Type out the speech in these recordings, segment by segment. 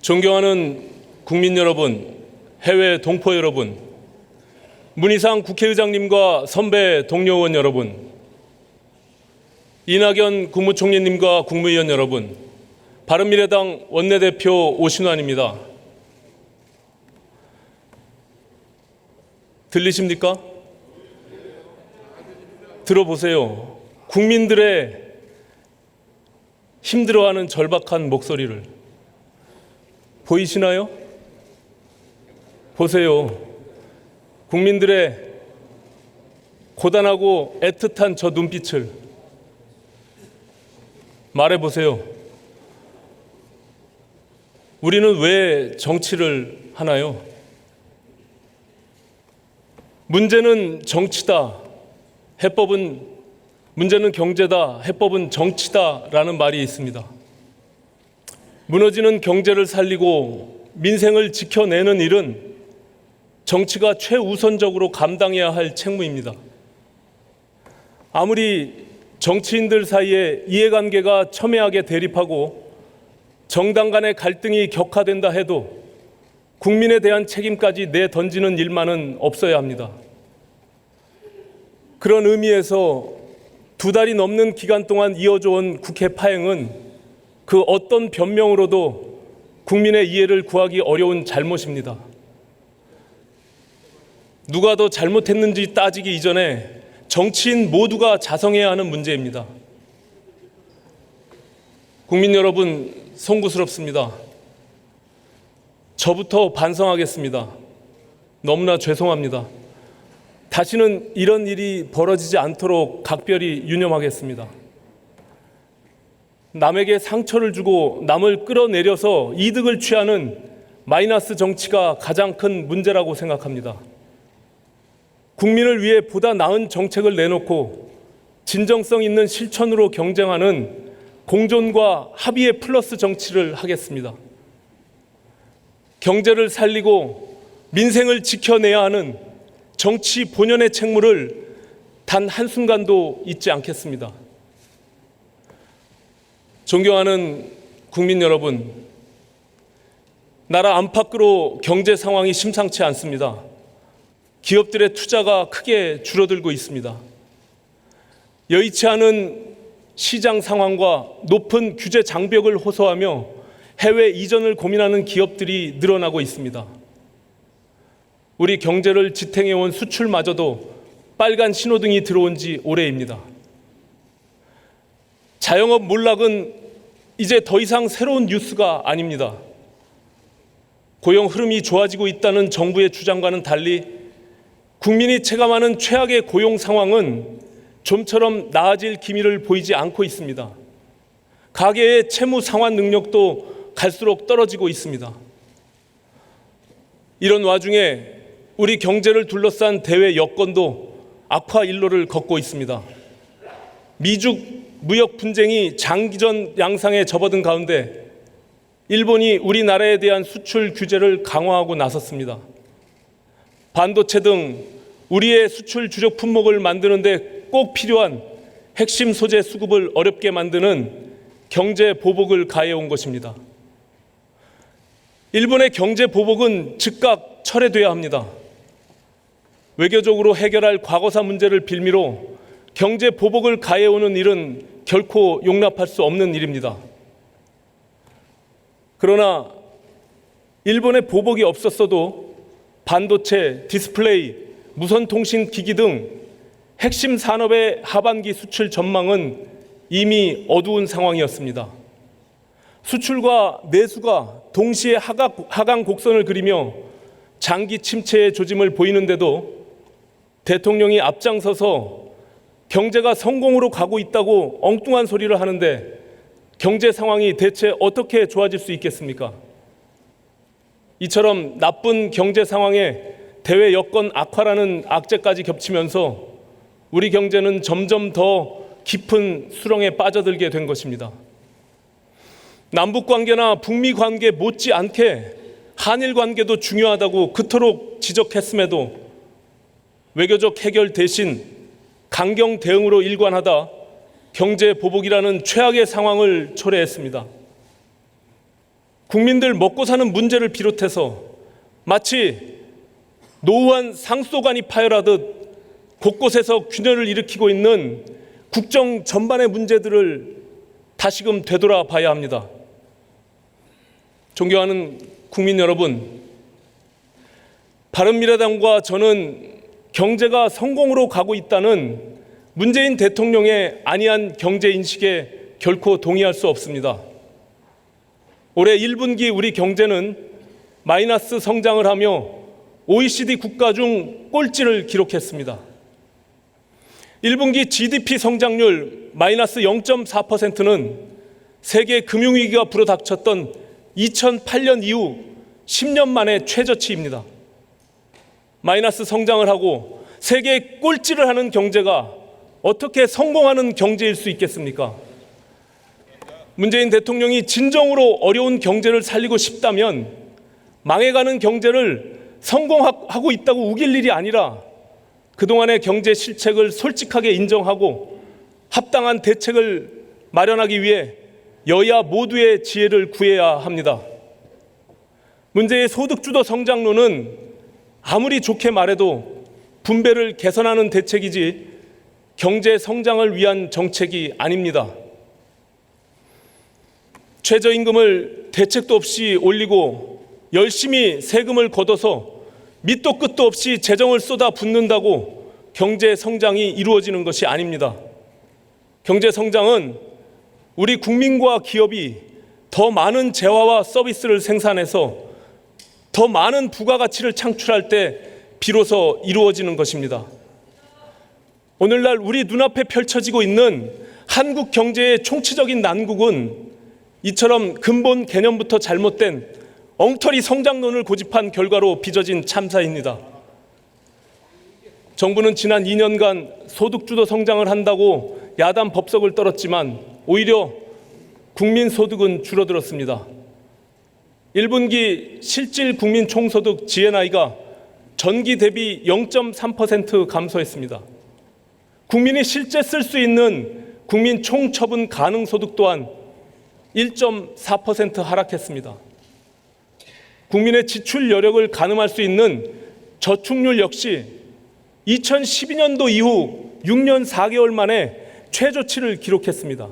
존경하는 국민 여러분, 해외 동포 여러분, 문희상 국회의장님과 선배 동료 의원 여러분, 이낙연 국무총리님과 국무위원 여러분, 바른미래당 원내대표 오신환입니다. 들리십니까? 들어보세요. 국민들의 힘들어하는 절박한 목소리를 보이시나요? 보세요. 국민들의 고단하고 애틋한 저 눈빛을 말해보세요. 우리는 왜 정치를 하나요? 문제는 정치다. 문제는 경제다. 해법은 정치다라는 말이 있습니다. 무너지는 경제를 살리고 민생을 지켜내는 일은 정치가 최우선적으로 감당해야 할 책무입니다. 아무리 정치인들 사이에 이해관계가 첨예하게 대립하고 정당 간의 갈등이 격화된다 해도 국민에 대한 책임까지 내던지는 일만은 없어야 합니다. 그런 의미에서 2달이 넘는 기간 동안 이어져 온 국회 파행은 그 어떤 변명으로도 국민의 이해를 구하기 어려운 잘못입니다. 누가 더 잘못했는지 따지기 이전에 정치인 모두가 자성해야 하는 문제입니다. 국민 여러분, 송구스럽습니다. 저부터 반성하겠습니다. 너무나 죄송합니다. 다시는 이런 일이 벌어지지 않도록 각별히 유념하겠습니다. 남에게 상처를 주고 남을 끌어내려서 이득을 취하는 마이너스 정치가 가장 큰 문제라고 생각합니다. 국민을 위해 보다 나은 정책을 내놓고 진정성 있는 실천으로 경쟁하는 공존과 합의의 플러스 정치를 하겠습니다. 경제를 살리고 민생을 지켜내야 하는 정치 본연의 책무를 단 한순간도 잊지 않겠습니다. 존경하는 국민 여러분, 나라 안팎으로 경제 상황이 심상치 않습니다. 기업들의 투자가 크게 줄어들고 있습니다. 여의치 않은 시장 상황과 높은 규제 장벽을 호소하며 해외 이전을 고민하는 기업들이 늘어나고 있습니다. 우리 경제를 지탱해온 수출마저도 빨간 신호등이 들어온 지 오래입니다. 자영업 몰락은 이제 더 이상 새로운 뉴스가 아닙니다. 고용 흐름이 좋아지고 있다는 정부의 주장과는 달리 국민이 체감하는 최악의 고용 상황은 좀처럼 나아질 기미를 보이지 않고 있습니다. 가계의 채무 상환 능력도 갈수록 떨어지고 있습니다. 이런 와중에 우리 경제를 둘러싼 대외 여건도 악화 일로를 걷고 있습니다. 미중 무역 분쟁이 장기전 양상에 접어든 가운데 일본이 우리나라에 대한 수출 규제를 강화하고 나섰습니다. 반도체 등 우리의 수출 주력 품목을 만드는데 꼭 필요한 핵심 소재 수급을 어렵게 만드는 경제 보복을 가해온 것입니다. 일본의 경제 보복은 즉각 철회돼야 합니다. 외교적으로 해결할 과거사 문제를 빌미로 경제 보복을 가해오는 일은 결코 용납할 수 없는 일입니다. 그러나 일본의 보복이 없었어도 반도체, 디스플레이, 무선통신 기기 등 핵심 산업의 하반기 수출 전망은 이미 어두운 상황이었습니다. 수출과 내수가 동시에 하강 곡선을 그리며 장기 침체의 조짐을 보이는데도 대통령이 앞장서서 경제가 성공으로 가고 있다고 엉뚱한 소리를 하는데 경제 상황이 대체 어떻게 좋아질 수 있겠습니까? 이처럼 나쁜 경제 상황에 대외 여건 악화라는 악재까지 겹치면서 우리 경제는 점점 더 깊은 수렁에 빠져들게 된 것입니다. 남북 관계나 북미 관계 못지않게 한일 관계도 중요하다고 그토록 지적했음에도 외교적 해결 대신 강경 대응으로 일관하다 경제 보복이라는 최악의 상황을 초래했습니다. 국민들 먹고 사는 문제를 비롯해서 마치 노후한 상소간이 파열하듯 곳곳에서 균열을 일으키고 있는 국정 전반의 문제들을 다시금 되돌아봐야 합니다. 존경하는 국민 여러분, 바른미래당과 저는 경제가 성공으로 가고 있다는 문재인 대통령의 안이한 경제 인식에 결코 동의할 수 없습니다. 올해 1분기 우리 경제는 마이너스 성장을 하며 OECD 국가 중 꼴찌를 기록했습니다. 1분기 GDP 성장률 마이너스 0.4%는 세계 금융위기가 불어닥쳤던 2008년 이후 10년 만의 최저치입니다. 마이너스 성장을 하고 세계 꼴찌를 하는 경제가 어떻게 성공하는 경제일 수 있겠습니까? 문재인 대통령이 진정으로 어려운 경제를 살리고 싶다면 망해가는 경제를 성공하고 있다고 우길 일이 아니라 그동안의 경제 실책을 솔직하게 인정하고 합당한 대책을 마련하기 위해 여야 모두의 지혜를 구해야 합니다. 문재인의 소득주도 성장론은 아무리 좋게 말해도 분배를 개선하는 대책이지 경제 성장을 위한 정책이 아닙니다. 최저임금을 대책도 없이 올리고 열심히 세금을 걷어서 밑도 끝도 없이 재정을 쏟아 붓는다고 경제 성장이 이루어지는 것이 아닙니다. 경제 성장은 우리 국민과 기업이 더 많은 재화와 서비스를 생산해서 더 많은 부가가치를 창출할 때 비로소 이루어지는 것입니다. 오늘날 우리 눈앞에 펼쳐지고 있는 한국 경제의 총체적인 난국은 이처럼 근본 개념부터 잘못된 엉터리 성장론을 고집한 결과로 빚어진 참사입니다. 정부는 지난 2년간 소득주도 성장을 한다고 야단 법석을 떨었지만 오히려 국민 소득은 줄어들었습니다. 1분기 실질 국민 총소득 GNI가 전기 대비 0.3% 감소했습니다. 국민이 실제 쓸 수 있는 국민 총처분 가능 소득 또한 1.4% 하락했습니다. 국민의 지출 여력을 가늠할 수 있는 저축률 역시 2012년도 이후 6년 4개월 만에 최저치를 기록했습니다.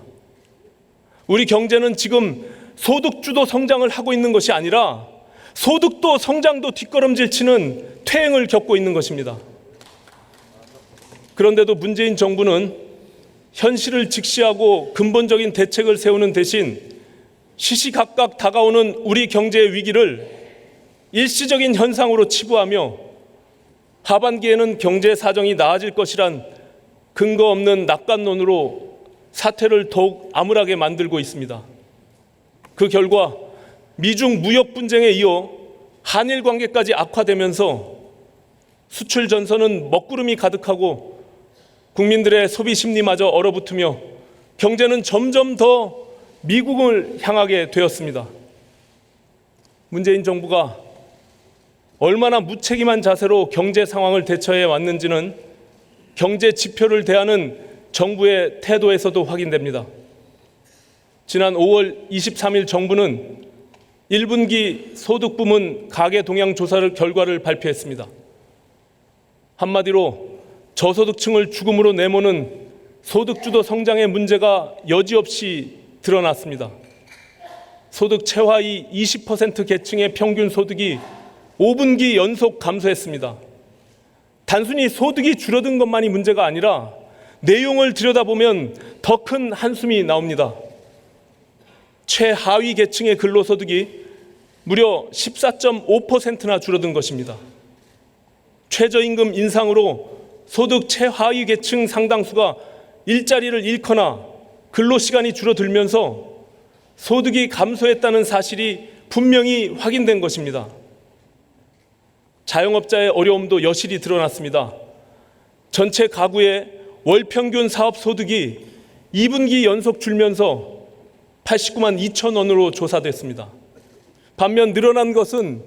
우리 경제는 지금 소득주도 성장을 하고 있는 것이 아니라 소득도 성장도 뒷걸음질 치는 퇴행을 겪고 있는 것입니다. 그런데도 문재인 정부는 현실을 직시하고 근본적인 대책을 세우는 대신 시시각각 다가오는 우리 경제의 위기를 일시적인 현상으로 치부하며 하반기에는 경제 사정이 나아질 것이란 근거 없는 낙관론으로 사태를 더욱 암울하게 만들고 있습니다. 그 결과 미중 무역 분쟁에 이어 한일 관계까지 악화되면서 수출 전선은 먹구름이 가득하고 국민들의 소비 심리마저 얼어붙으며 경제는 점점 더 미국을 향하게 되었습니다. 문재인 정부가 얼마나 무책임한 자세로 경제 상황을 대처해 왔는지는 경제 지표를 대하는 정부의 태도에서도 확인됩니다. 지난 5월 23일 정부는 1분기 소득 부문 가계 동향 조사 결과를 발표했습니다. 한마디로 저소득층을 죽음으로 내모는 소득주도 성장의 문제가 여지없이 드러났습니다. 소득 최하위 20% 계층의 평균 소득이 5분기 연속 감소했습니다. 단순히 소득이 줄어든 것만이 문제가 아니라 내용을 들여다보면 더 큰 한숨이 나옵니다. 최하위 계층의 근로소득이 무려 14.5%나 줄어든 것입니다. 최저임금 인상으로 소득 최하위 계층 상당수가 일자리를 잃거나 근로시간이 줄어들면서 소득이 감소했다는 사실이 분명히 확인된 것입니다. 자영업자의 어려움도 여실히 드러났습니다. 전체 가구의 월평균 사업소득이 2분기 연속 줄면서 89만 2천 원으로 조사됐습니다. 반면 늘어난 것은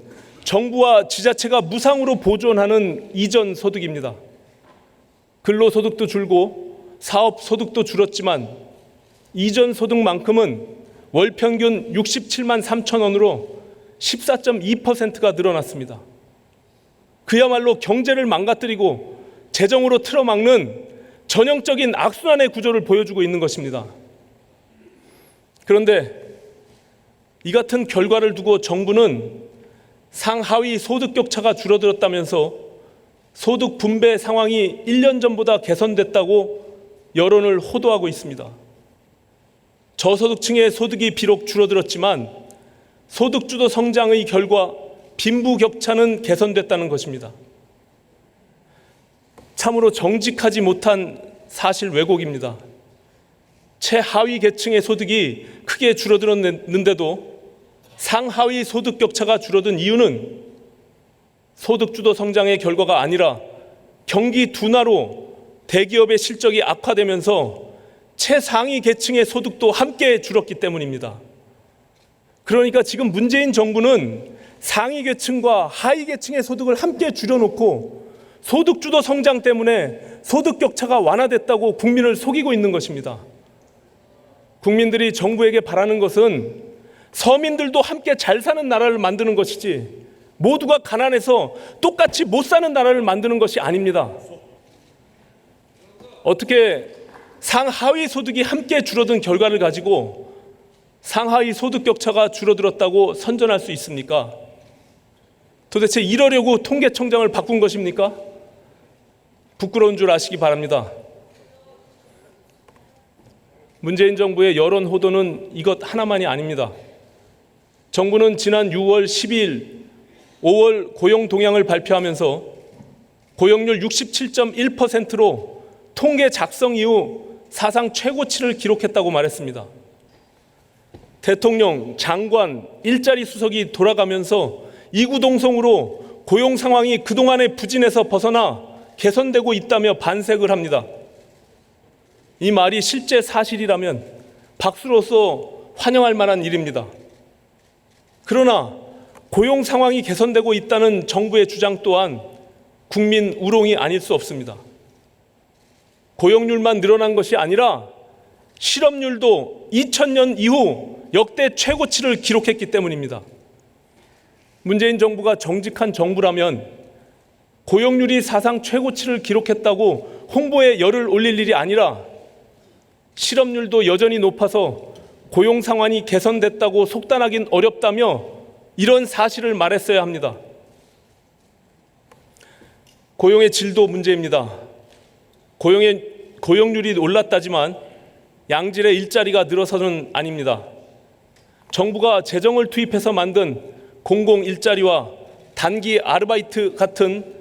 정부와 지자체가 무상으로 보존하는 이전 소득입니다. 근로소득도 줄고 사업소득도 줄었지만 이전 소득만큼은 월 평균 67만 3천 원으로 14.2%가 늘어났습니다. 그야말로 경제를 망가뜨리고 재정으로 틀어막는 전형적인 악순환의 구조를 보여주고 있는 것입니다. 그런데 이 같은 결과를 두고 정부는 상하위 소득 격차가 줄어들었다면서 소득 분배 상황이 1년 전보다 개선됐다고 여론을 호도하고 있습니다. 저소득층의 소득이 비록 줄어들었지만 소득주도 성장의 결과 빈부격차는 개선됐다는 것입니다. 참으로 정직하지 못한 사실 왜곡입니다. 최하위 계층의 소득이 크게 줄어들었는데도 상하위 소득 격차가 줄어든 이유는 소득주도 성장의 결과가 아니라 경기 둔화로 대기업의 실적이 악화되면서 최상위 계층의 소득도 함께 줄었기 때문입니다. 그러니까 지금 문재인 정부는 상위 계층과 하위 계층의 소득을 함께 줄여놓고 소득주도 성장 때문에 소득 격차가 완화됐다고 국민을 속이고 있는 것입니다. 국민들이 정부에게 바라는 것은 서민들도 함께 잘 사는 나라를 만드는 것이지 모두가 가난해서 똑같이 못 사는 나라를 만드는 것이 아닙니다. 어떻게 상하위 소득이 함께 줄어든 결과를 가지고 상하위 소득 격차가 줄어들었다고 선전할 수 있습니까? 도대체 이러려고 통계청장을 바꾼 것입니까? 부끄러운 줄 아시기 바랍니다. 문재인 정부의 여론 호도는 이것 하나만이 아닙니다. 정부는 지난 6월 12일 5월 고용 동향을 발표하면서 고용률 67.1%로 통계 작성 이후 사상 최고치를 기록했다고 말했습니다. 대통령, 장관, 일자리 수석이 돌아가면서 이구동성으로 고용 상황이 그동안의 부진에서 벗어나 개선되고 있다며 반색을 합니다. 이 말이 실제 사실이라면 박수로서 환영할 만한 일입니다. 그러나 고용 상황이 개선되고 있다는 정부의 주장 또한 국민 우롱이 아닐 수 없습니다. 고용률만 늘어난 것이 아니라 실업률도 2000년 이후 역대 최고치를 기록했기 때문입니다. 문재인 정부가 정직한 정부라면 고용률이 사상 최고치를 기록했다고 홍보에 열을 올릴 일이 아니라 실업률도 여전히 높아서 고용 상황이 개선됐다고 속단하긴 어렵다며 이런 사실을 말했어야 합니다. 고용의 질도 문제입니다. 고용률이 올랐다지만 양질의 일자리가 늘어서는 아닙니다. 정부가 재정을 투입해서 만든 공공 일자리와 단기 아르바이트 같은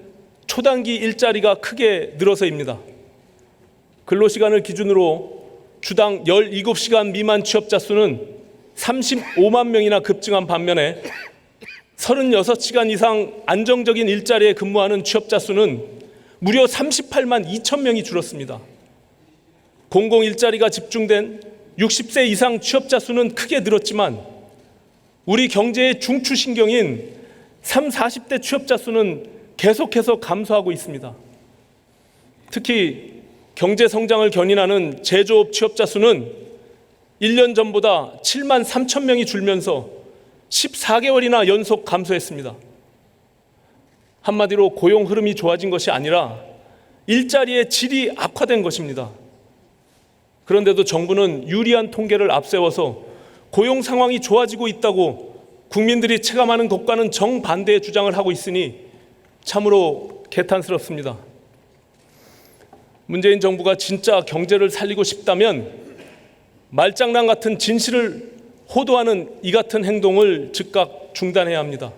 초단기 일자리가 크게 늘어서입니다. 근로시간을 기준으로 주당 17시간 미만 취업자 수는 35만 명이나 급증한 반면에 36시간 이상 안정적인 일자리에 근무하는 취업자 수는 무려 38만 2천 명이 줄었습니다. 공공 일자리가 집중된 60세 이상 취업자 수는 크게 늘었지만 우리 경제의 중추신경인 30, 40대 취업자 수는 계속해서 감소하고 있습니다. 특히 경제 성장을 견인하는 제조업 취업자 수는 1년 전보다 7만 3천 명이 줄면서 14개월이나 연속 감소했습니다. 한마디로 고용 흐름이 좋아진 것이 아니라 일자리의 질이 악화된 것입니다. 그런데도 정부는 유리한 통계를 앞세워서 고용 상황이 좋아지고 있다고 국민들이 체감하는 것과는 정반대의 주장을 하고 있으니 참으로 개탄스럽습니다. 문재인 정부가 진짜 경제를 살리고 싶다면 말장난 같은 진실을 호도하는 이 같은 행동을 즉각 중단해야 합니다.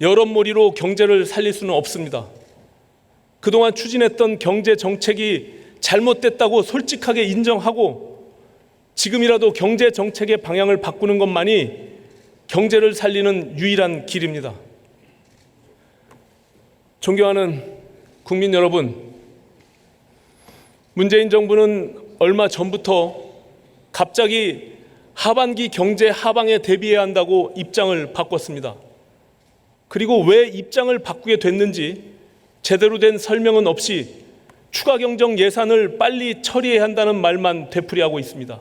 여론몰이로 경제를 살릴 수는 없습니다. 그동안 추진했던 경제 정책이 잘못됐다고 솔직하게 인정하고 지금이라도 경제 정책의 방향을 바꾸는 것만이 경제를 살리는 유일한 길입니다. 존경하는 국민 여러분, 문재인 정부는 얼마 전부터 갑자기 하반기 경제 하방에 대비해야 한다고 입장을 바꿨습니다. 그리고 왜 입장을 바꾸게 됐는지 제대로 된 설명은 없이 추가 경정 예산을 빨리 처리해야 한다는 말만 되풀이하고 있습니다.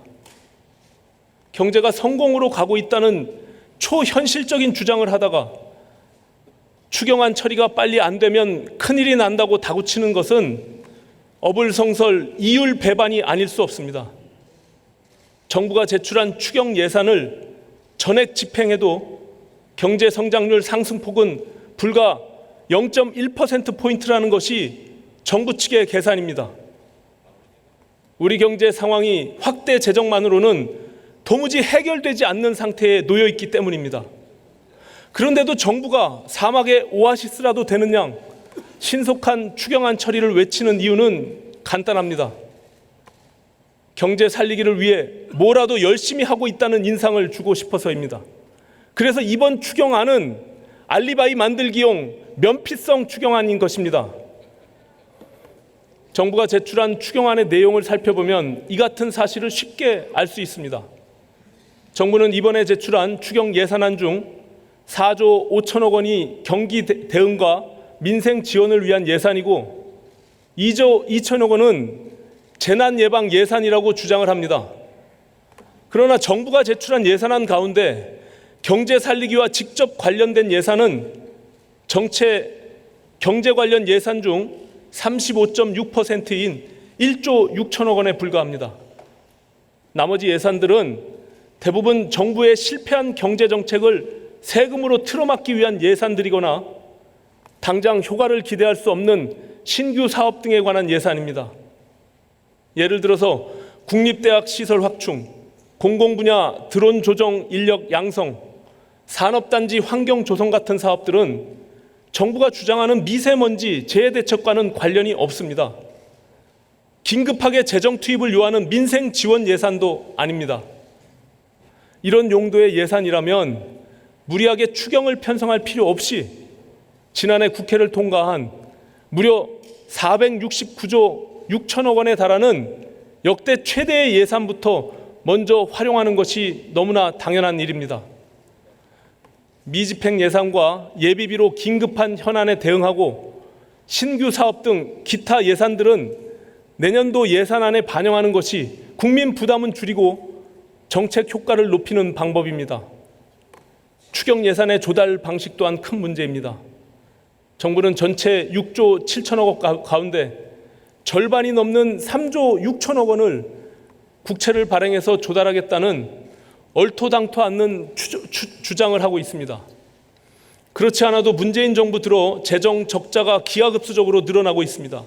경제가 성공으로 가고 있다는 초현실적인 주장을 하다가 추경안 처리가 빨리 안 되면 큰일이 난다고 다구치는 것은 어불성설 이율 배반이 아닐 수 없습니다. 정부가 제출한 추경 예산을 전액 집행해도 경제 성장률 상승폭은 불과 0.1%포인트라는 것이 정부 측의 계산입니다. 우리 경제 상황이 확대 재정만으로는 도무지 해결되지 않는 상태에 놓여 있기 때문입니다. 그런데도 정부가 사막의 오아시스라도 되는 양 신속한 추경안 처리를 외치는 이유는 간단합니다. 경제 살리기를 위해 뭐라도 열심히 하고 있다는 인상을 주고 싶어서입니다. 그래서 이번 추경안은 알리바이 만들기용 면피성 추경안인 것입니다. 정부가 제출한 추경안의 내용을 살펴보면 이 같은 사실을 쉽게 알 수 있습니다. 정부는 이번에 제출한 추경 예산안 중 4조 5천억 원이 경기 대응과 민생 지원을 위한 예산이고 2조 2천억 원은 재난 예방 예산이라고 주장을 합니다. 그러나 정부가 제출한 예산안 가운데 경제 살리기와 직접 관련된 예산은 전체 경제 관련 예산 중 35.6%인 1조 6천억 원에 불과합니다. 나머지 예산들은 대부분 정부의 실패한 경제 정책을 세금으로 틀어막기 위한 예산들이거나 당장 효과를 기대할 수 없는 신규 사업 등에 관한 예산입니다. 예를 들어서 국립대학 시설 확충, 공공분야 드론 조정 인력 양성, 산업단지 환경 조성 같은 사업들은 정부가 주장하는 미세먼지 재해 대책과는 관련이 없습니다. 긴급하게 재정 투입을 요하는 민생 지원 예산도 아닙니다. 이런 용도의 예산이라면 무리하게 추경을 편성할 필요 없이 지난해 국회를 통과한 무려 469조 6천억 원에 달하는 역대 최대의 예산부터 먼저 활용하는 것이 너무나 당연한 일입니다. 미집행 예산과 예비비로 긴급한 현안에 대응하고 신규 사업 등 기타 예산들은 내년도 예산안에 반영하는 것이 국민 부담은 줄이고 정책 효과를 높이는 방법입니다. 추경 예산의 조달 방식 또한 큰 문제입니다. 정부는 전체 6조 7천억 원 가운데 절반이 넘는 3조 6천억 원을 국채를 발행해서 조달하겠다는 얼토당토 않는 주장을 하고 있습니다. 그렇지 않아도 문재인 정부 들어 재정 적자가 기하급수적으로 늘어나고 있습니다.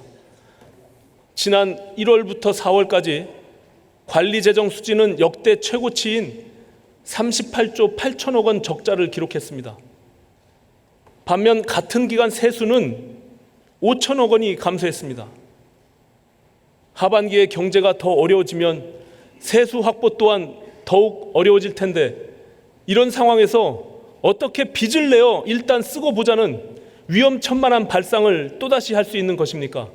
지난 1월부터 4월까지 관리 재정 수지는 역대 최고치인 38조 8천억 원 적자를 기록했습니다. 반면 같은 기간 세수는 5천억 원이 감소했습니다. 하반기에 경제가 더 어려워지면 세수 확보 또한 더욱 어려워질 텐데 이런 상황에서 어떻게 빚을 내어 일단 쓰고 보자는 위험천만한 발상을 또다시 할 수 있는 것입니까?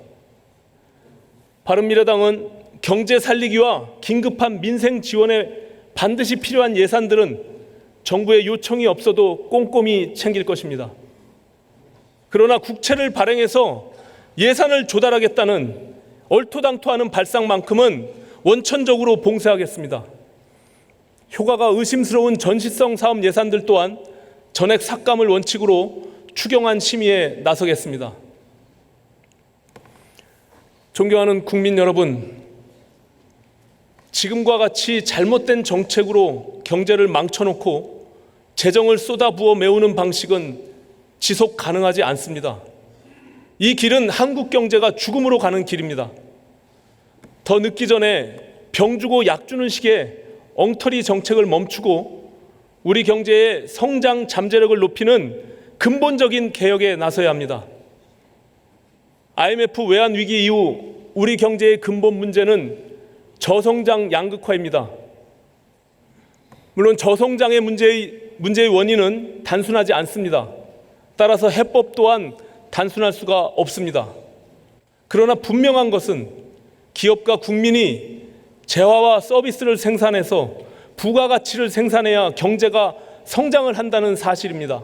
바른미래당은 경제 살리기와 긴급한 민생 지원에 반드시 필요한 예산들은 정부의 요청이 없어도 꼼꼼히 챙길 것입니다. 그러나 국채를 발행해서 예산을 조달하겠다는 얼토당토하는 발상만큼은 원천적으로 봉쇄하겠습니다. 효과가 의심스러운 전시성 사업 예산들 또한 전액 삭감을 원칙으로 추경안 심의에 나서겠습니다. 존경하는 국민 여러분, 지금과 같이 잘못된 정책으로 경제를 망쳐놓고 재정을 쏟아부어 메우는 방식은 지속 가능하지 않습니다. 이 길은 한국 경제가 죽음으로 가는 길입니다. 더 늦기 전에 병 주고 약 주는 식의 엉터리 정책을 멈추고 우리 경제의 성장 잠재력을 높이는 근본적인 개혁에 나서야 합니다. IMF 외환 위기 이후 우리 경제의 근본 문제는 저성장 양극화입니다. 물론 저성장의 문제의 원인은 단순하지 않습니다. 따라서 해법 또한 단순할 수가 없습니다. 그러나 분명한 것은 기업과 국민이 재화와 서비스를 생산해서 부가가치를 생산해야 경제가 성장을 한다는 사실입니다.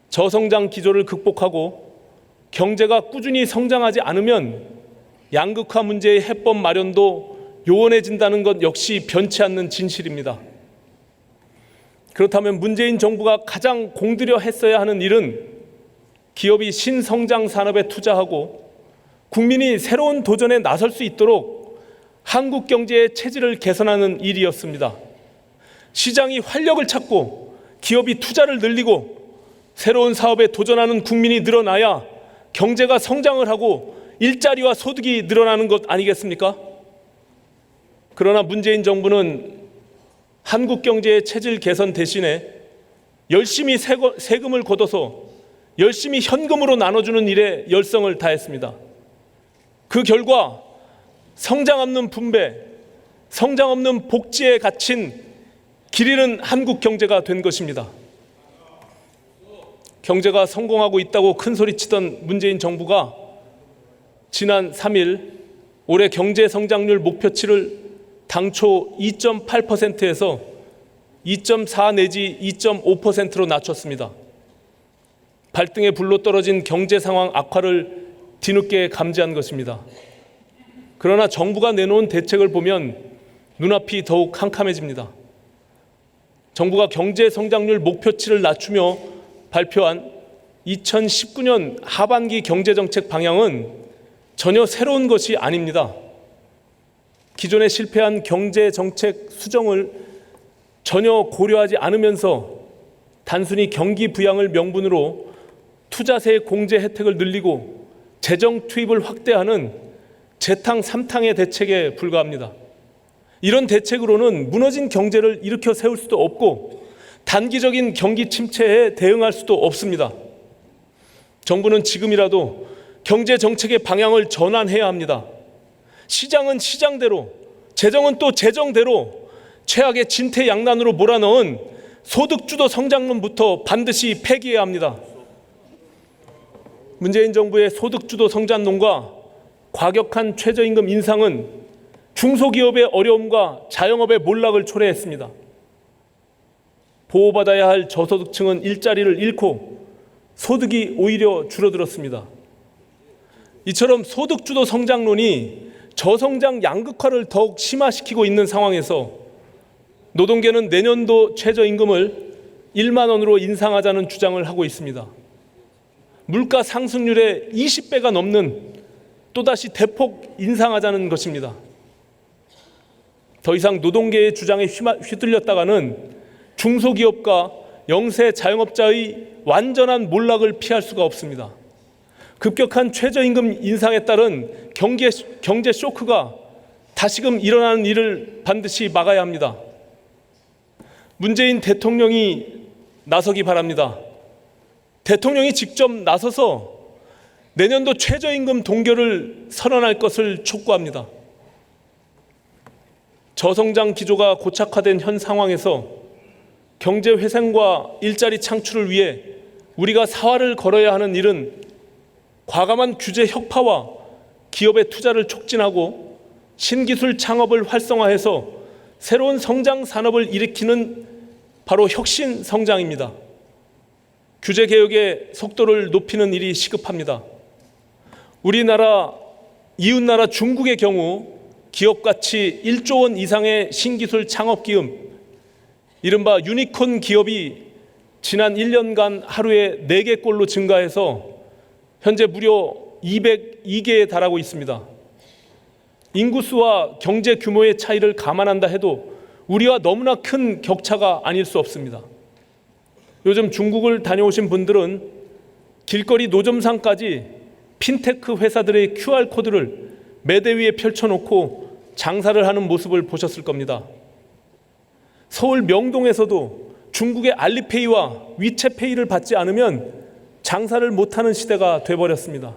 저성장 기조를 극복하고 경제가 꾸준히 성장하지 않으면 양극화 문제의 해법 마련도 요원해진다는 것 역시 변치 않는 진실입니다. 그렇다면 문재인 정부가 가장 공들여 했어야 하는 일은 기업이 신성장 산업에 투자하고 국민이 새로운 도전에 나설 수 있도록 한국 경제의 체질을 개선하는 일이었습니다. 시장이 활력을 찾고 기업이 투자를 늘리고 새로운 사업에 도전하는 국민이 늘어나야 경제가 성장을 하고 일자리와 소득이 늘어나는 것 아니겠습니까? 그러나 문재인 정부는 한국 경제의 체질 개선 대신에 열심히 세금을 걷어서 열심히 현금으로 나눠주는 일에 열성을 다했습니다. 그 결과 성장 없는 분배, 성장 없는 복지에 갇힌 길 잃은 한국 경제가 된 것입니다. 경제가 성공하고 있다고 큰소리치던 문재인 정부가 지난 3일 올해 경제 성장률 목표치를 당초 2.8%에서 2.4 내지 2.5%로 낮췄습니다. 발등에 불로 떨어진 경제 상황 악화를 뒤늦게 감지한 것입니다. 그러나 정부가 내놓은 대책을 보면 눈앞이 더욱 캄캄해집니다. 정부가 경제 성장률 목표치를 낮추며 발표한 2019년 하반기 경제정책 방향은 전혀 새로운 것이 아닙니다. 기존에 실패한 경제정책 수정을 전혀 고려하지 않으면서 단순히 경기 부양을 명분으로 투자세 공제 혜택을 늘리고 재정 투입을 확대하는 재탕 삼탕의 대책에 불과합니다. 이런 대책으로는 무너진 경제를 일으켜 세울 수도 없고 단기적인 경기 침체에 대응할 수도 없습니다. 정부는 지금이라도 경제 정책의 방향을 전환해야 합니다. 시장은 시장대로, 재정은 또 재정대로 최악의 진퇴양난으로 몰아넣은 소득주도 성장론부터 반드시 폐기해야 합니다. 문재인 정부의 소득주도 성장론과 과격한 최저임금 인상은 중소기업의 어려움과 자영업의 몰락을 초래했습니다. 보호받아야 할 저소득층은 일자리를 잃고 소득이 오히려 줄어들었습니다. 이처럼 소득주도 성장론이 저성장 양극화를 더욱 심화시키고 있는 상황에서 노동계는 내년도 최저임금을 1만 원으로 인상하자는 주장을 하고 있습니다. 물가 상승률의 20배가 넘는 또다시 대폭 인상하자는 것입니다. 더 이상 노동계의 주장에 휘둘렸다가는 중소기업과 영세 자영업자의 완전한 몰락을 피할 수가 없습니다. 급격한 최저임금 인상에 따른 경제 쇼크가 다시금 일어나는 일을 반드시 막아야 합니다. 문재인 대통령이 나서기 바랍니다. 대통령이 직접 나서서 내년도 최저임금 동결을 선언할 것을 촉구합니다. 저성장 기조가 고착화된 현 상황에서 경제 회생과 일자리 창출을 위해 우리가 사활을 걸어야 하는 일은 과감한 규제 혁파와 기업의 투자를 촉진하고 신기술 창업을 활성화해서 새로운 성장 산업을 일으키는 바로 혁신 성장입니다. 규제 개혁의 속도를 높이는 일이 시급합니다. 우리나라 이웃나라 중국의 경우 기업 가치 1조 원 이상의 신기술 창업 기금, 이른바 유니콘 기업이 지난 1년간 하루에 4개꼴로 증가해서 현재 무려 202개에 달하고 있습니다. 인구수와 경제 규모의 차이를 감안한다 해도 우리와 너무나 큰 격차가 아닐 수 없습니다. 요즘 중국을 다녀오신 분들은 길거리 노점상까지 핀테크 회사들의 QR코드를 매대 위에 펼쳐놓고 장사를 하는 모습을 보셨을 겁니다. 서울 명동에서도 중국의 알리페이와 위챗페이를 받지 않으면 장사를 못하는 시대가 돼버렸습니다.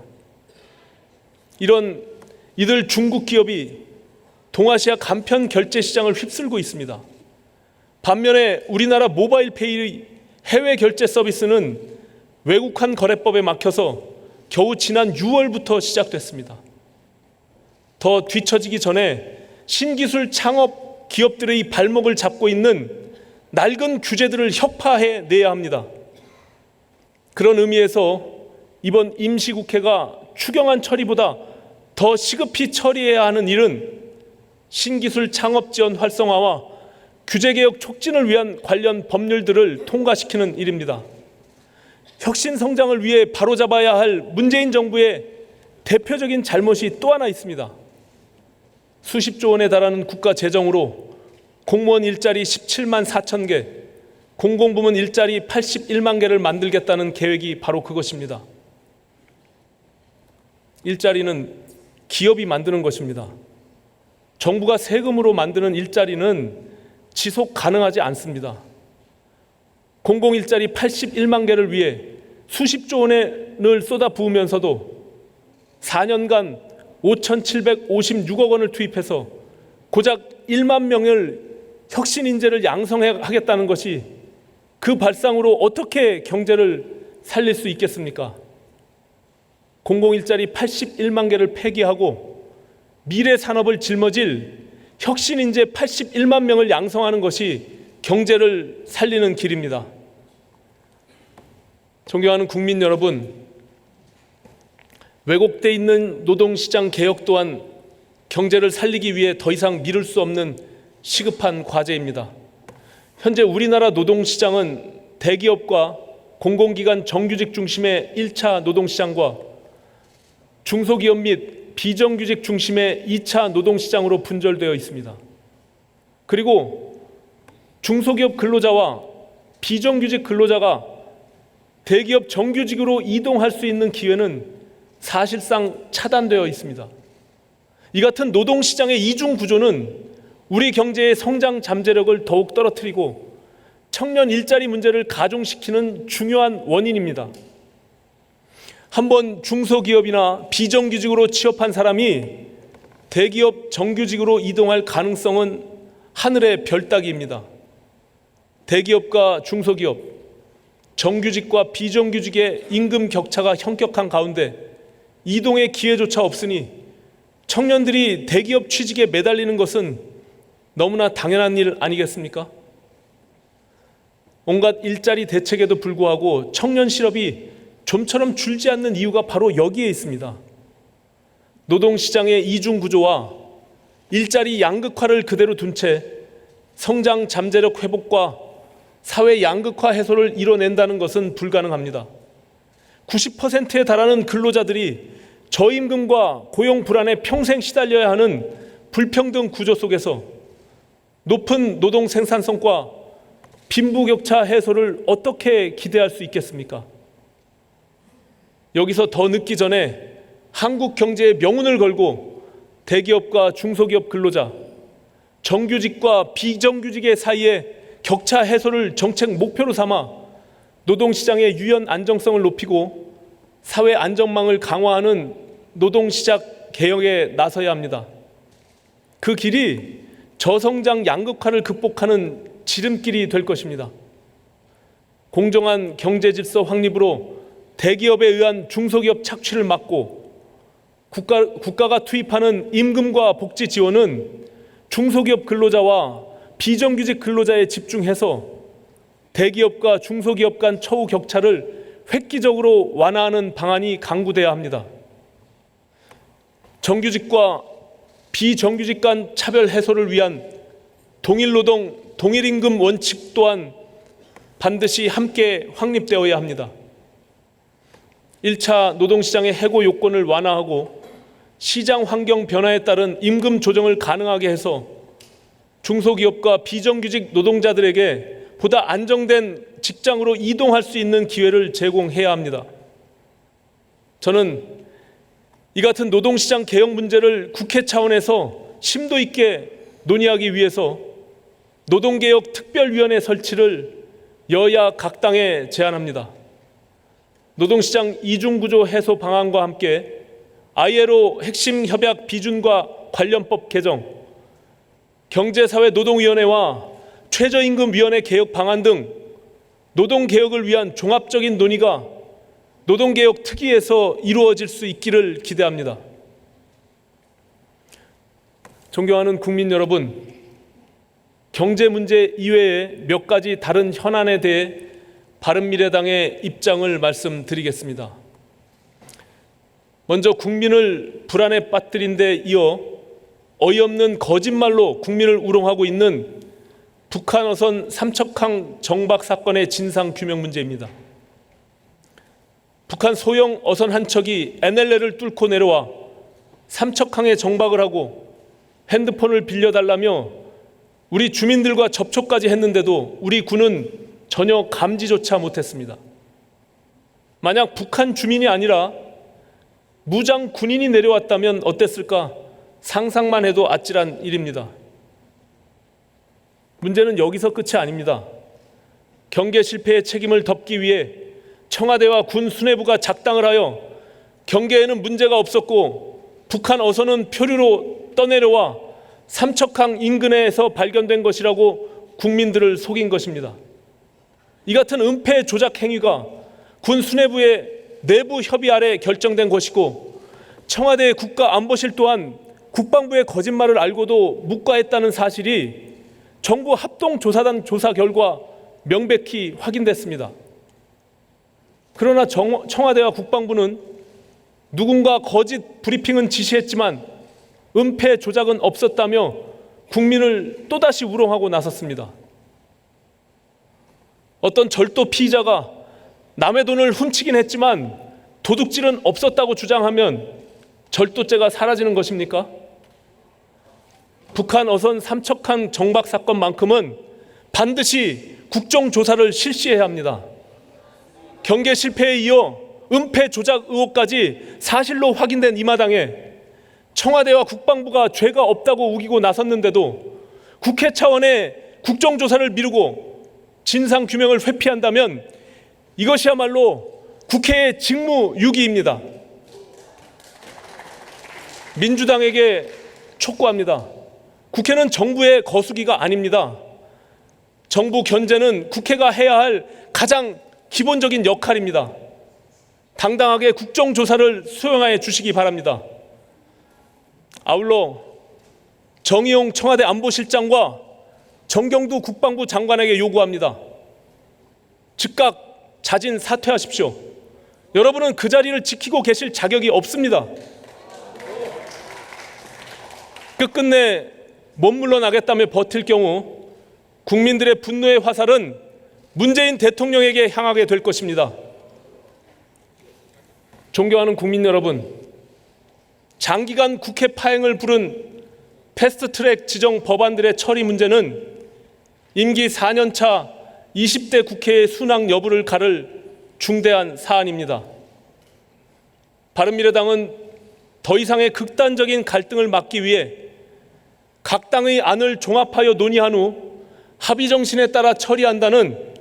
이들 중국 기업이 동아시아 간편 결제 시장을 휩쓸고 있습니다. 반면에 우리나라 모바일페이의 해외 결제 서비스는 외국환 거래법에 막혀서 겨우 지난 6월부터 시작됐습니다. 더 뒤처지기 전에 신기술 창업 기업들의 발목을 잡고 있는 낡은 규제들을 혁파해 내야 합니다. 그런 의미에서 이번 임시국회가 추경안 처리보다 더 시급히 처리해야 하는 일은 신기술 창업 지원 활성화와 규제개혁 촉진을 위한 관련 법률들을 통과시키는 일입니다. 혁신 성장을 위해 바로잡아야 할 문재인 정부의 대표적인 잘못이 또 하나 있습니다. 수십조 원에 달하는 국가 재정으로 공무원 일자리 17만 4천 개, 공공부문 일자리 81만 개를 만들겠다는 계획이 바로 그것입니다. 일자리는 기업이 만드는 것입니다. 정부가 세금으로 만드는 일자리는 지속 가능하지 않습니다. 공공일자리 81만 개를 위해 수십조 원을 쏟아부으면서도 4년간 5,756억 원을 투입해서 고작 1만 명을 혁신 인재를 양성하겠다는 것이 그 발상으로 어떻게 경제를 살릴 수 있겠습니까? 공공일자리 81만 개를 폐기하고 미래 산업을 짊어질 혁신 인재 81만 명을 양성하는 것이 경제를 살리는 길입니다. 존경하는 국민 여러분, 왜곡돼 있는 노동시장 개혁 또한 경제를 살리기 위해 더 이상 미룰 수 없는 시급한 과제입니다. 현재 우리나라 노동시장은 대기업과 공공기관 정규직 중심의 1차 노동시장과 중소기업 및 비정규직 중심의 2차 노동시장으로 분절되어 있습니다. 그리고 중소기업 근로자와 비정규직 근로자가 대기업 정규직으로 이동할 수 있는 기회는 사실상 차단되어 있습니다. 이 같은 노동시장의 이중 구조는 우리 경제의 성장 잠재력을 더욱 떨어뜨리고 청년 일자리 문제를 가중시키는 중요한 원인입니다. 한번 중소기업이나 비정규직으로 취업한 사람이 대기업 정규직으로 이동할 가능성은 하늘의 별 따기입니다. 대기업과 중소기업, 정규직과 비정규직의 임금 격차가 현격한 가운데 이동의 기회조차 없으니 청년들이 대기업 취직에 매달리는 것은 너무나 당연한 일 아니겠습니까? 온갖 일자리 대책에도 불구하고 청년 실업이 좀처럼 줄지 않는 이유가 바로 여기에 있습니다. 노동시장의 이중 구조와 일자리 양극화를 그대로 둔 채 성장 잠재력 회복과 사회 양극화 해소를 이뤄낸다는 것은 불가능합니다. 90%에 달하는 근로자들이 저임금과 고용 불안에 평생 시달려야 하는 불평등 구조 속에서 높은 노동 생산성과 빈부격차 해소를 어떻게 기대할 수 있겠습니까? 여기서 더 늦기 전에 한국 경제의 명운을 걸고 대기업과 중소기업 근로자, 정규직과 비정규직의 사이에 격차 해소를 정책 목표로 삼아 노동시장의 유연 안정성을 높이고 사회 안전망을 강화하는 노동시장 개혁에 나서야 합니다. 그 길이 저성장 양극화를 극복하는 지름길이 될 것입니다. 공정한 경제 질서 확립으로 대기업에 의한 중소기업 착취를 막고 국가가 투입하는 임금과 복지 지원은 중소기업 근로자와 비정규직 근로자에 집중해서 대기업과 중소기업 간 처우 격차를 획기적으로 완화하는 방안이 강구돼야 합니다. 정규직과 비정규직 간 차별 해소를 위한 동일노동, 동일임금 원칙 또한 반드시 함께 확립되어야 합니다. 1차 노동시장의 해고 요건을 완화하고 시장 환경 변화에 따른 임금 조정을 가능하게 해서 중소기업과 비정규직 노동자들에게 보다 안정된 직장으로 이동할 수 있는 기회를 제공해야 합니다. 저는 이 같은 노동시장 개혁 문제를 국회 차원에서 심도 있게 논의하기 위해서 노동개혁 특별위원회 설치를 여야 각 당에 제안합니다. 노동시장 이중구조 해소 방안과 함께 ILO 핵심 협약 비준과 관련법 개정, 경제사회노동위원회와 최저임금위원회 개혁 방안 등 노동개혁을 위한 종합적인 논의가 노동개혁 특위에서 이루어질 수 있기를 기대합니다. 존경하는 국민 여러분, 경제 문제 이외에 몇 가지 다른 현안에 대해 바른미래당의 입장을 말씀드리겠습니다. 먼저 국민을 불안에 빠뜨린 데 이어 어이없는 거짓말로 국민을 우롱하고 있는 북한 어선 삼척항 정박 사건의 진상 규명 문제입니다. 북한 소형 어선 한 척이 NLL을 뚫고 내려와 삼척항에 정박을 하고 핸드폰을 빌려달라며 우리 주민들과 접촉까지 했는데도 우리 군은 전혀 감지조차 못했습니다. 만약 북한 주민이 아니라 무장 군인이 내려왔다면 어땠을까 상상만 해도 아찔한 일입니다. 문제는 여기서 끝이 아닙니다. 경계 실패의 책임을 덮기 위해 청와대와 군 수뇌부가 작당을 하여 경계에는 문제가 없었고 북한 어선은 표류로 떠내려와 삼척항 인근에서 발견된 것이라고 국민들을 속인 것입니다. 이 같은 은폐 조작 행위가 군 수뇌부의 내부 협의 아래 결정된 것이고 청와대 국가안보실 또한 국방부의 거짓말을 알고도 묵과했다는 사실이 정부 합동조사단 조사 결과 명백히 확인됐습니다. 그러나 청와대와 국방부는 누군가 거짓 브리핑은 지시했지만 은폐 조작은 없었다며 국민을 또다시 우롱하고 나섰습니다. 어떤 절도 피의자가 남의 돈을 훔치긴 했지만 도둑질은 없었다고 주장하면 절도죄가 사라지는 것입니까? 북한 어선 삼척항 정박 사건만큼은 반드시 국정조사를 실시해야 합니다. 경계 실패에 이어 은폐 조작 의혹까지 사실로 확인된 이 마당에 청와대와 국방부가 죄가 없다고 우기고 나섰는데도 국회 차원의 국정조사를 미루고 진상규명을 회피한다면 이것이야말로 국회의 직무유기입니다. 민주당에게 촉구합니다. 국회는 정부의 거수기가 아닙니다. 정부 견제는 국회가 해야 할 가장 기본적인 역할입니다. 당당하게 국정조사를 수행하여 주시기 바랍니다. 아울러 정의용 청와대 안보실장과 정경두 국방부 장관에게 요구합니다. 즉각 자진 사퇴하십시오. 여러분은 그 자리를 지키고 계실 자격이 없습니다. 끝끝내 못 물러나겠다며 버틸 경우 국민들의 분노의 화살은 문재인 대통령에게 향하게 될 것입니다. 존경하는 국민 여러분, 장기간 국회 파행을 부른 패스트트랙 지정 법안들의 처리 문제는 임기 4년차 20대 국회의 순항 여부를 가를 중대한 사안입니다. 바른미래당은 더 이상의 극단적인 갈등을 막기 위해 각 당의 안을 종합하여 논의한 후 합의 정신에 따라 처리한다는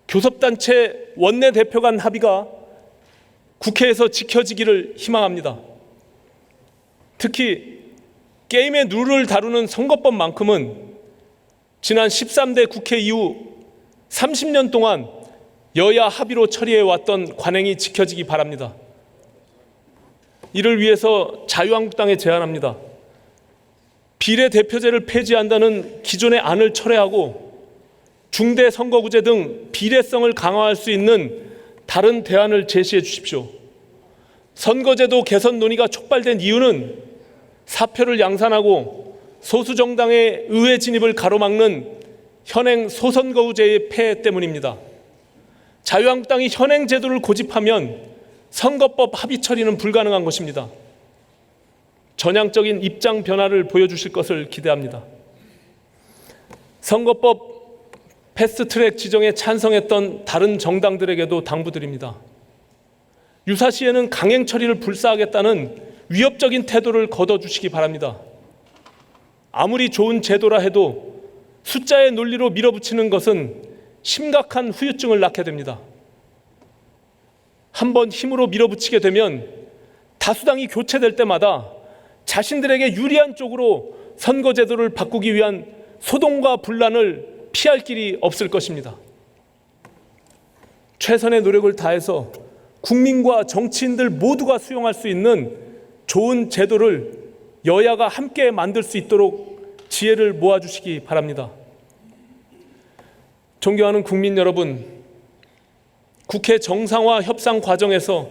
교섭단체 원내대표 간 합의가 국회에서 지켜지기를 희망합니다. 특히 게임의 룰을 다루는 선거법만큼은 지난 13대 국회 이후 30년 동안 여야 합의로 처리해왔던 관행이 지켜지기 바랍니다. 이를 위해서 자유한국당에 제안합니다. 비례대표제를 폐지한다는 기존의 안을 철회하고 중대선거구제 등 비례성을 강화할 수 있는 다른 대안을 제시해 주십시오. 선거제도 개선 논의가 촉발된 이유는 사표를 양산하고 소수정당의 의회 진입을 가로막는 현행 소선거구제의 폐해 때문입니다. 자유한국당이 현행 제도를 고집하면 선거법 합의 처리는 불가능한 것입니다. 전향적인 입장 변화를 보여주실 것을 기대합니다. 선거법 패스트트랙 지정에 찬성했던 다른 정당들에게도 당부드립니다. 유사시에는 강행 처리를 불사하겠다는 위협적인 태도를 거둬주시기 바랍니다. 아무리 좋은 제도라 해도 숫자의 논리로 밀어붙이는 것은 심각한 후유증을 낳게 됩니다. 한번 힘으로 밀어붙이게 되면 다수당이 교체될 때마다 자신들에게 유리한 쪽으로 선거제도를 바꾸기 위한 소동과 분란을 피할 길이 없을 것입니다. 최선의 노력을 다해서 국민과 정치인들 모두가 수용할 수 있는 좋은 제도를 여야가 함께 만들 수 있도록 지혜를 모아주시기 바랍니다. 존경하는 국민 여러분, 국회 정상화 협상 과정에서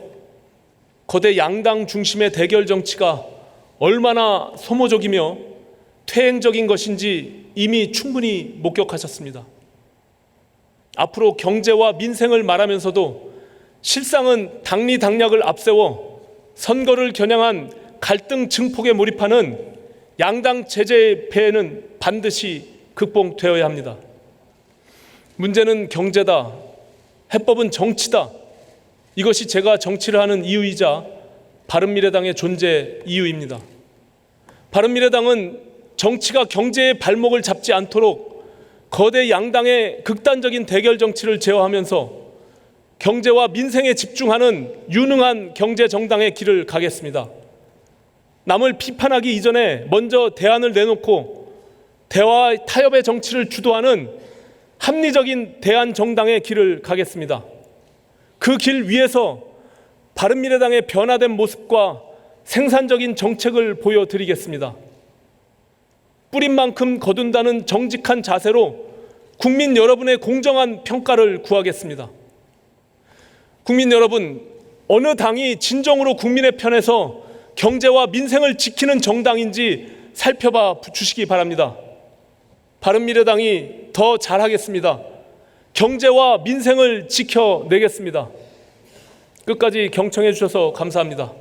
거대 양당 중심의 대결 정치가 얼마나 소모적이며 퇴행적인 것인지 이미 충분히 목격하셨습니다. 앞으로 경제와 민생을 말하면서도 실상은 당리당략을 앞세워 선거를 겨냥한 갈등 증폭에 몰입하는 양당 체제의 폐해는 반드시 극복되어야 합니다. 문제는 경제다. 해법은 정치다. 이것이 제가 정치를 하는 이유이자 바른미래당의 존재 이유입니다. 바른미래당은 정치가 경제의 발목을 잡지 않도록 거대 양당의 극단적인 대결 정치를 제어하면서 경제와 민생에 집중하는 유능한 경제 정당의 길을 가겠습니다. 남을 비판하기 이전에 먼저 대안을 내놓고 대화 타협의 정치를 주도하는 합리적인 대안 정당의 길을 가겠습니다. 그 길 위에서 바른미래당의 변화된 모습과 생산적인 정책을 보여드리겠습니다. 뿌린 만큼 거둔다는 정직한 자세로 국민 여러분의 공정한 평가를 구하겠습니다. 국민 여러분, 어느 당이 진정으로 국민의 편에서 경제와 민생을 지키는 정당인지 살펴봐 주시기 바랍니다. 바른미래당이 더 잘하겠습니다. 경제와 민생을 지켜내겠습니다. 끝까지 경청해 주셔서 감사합니다.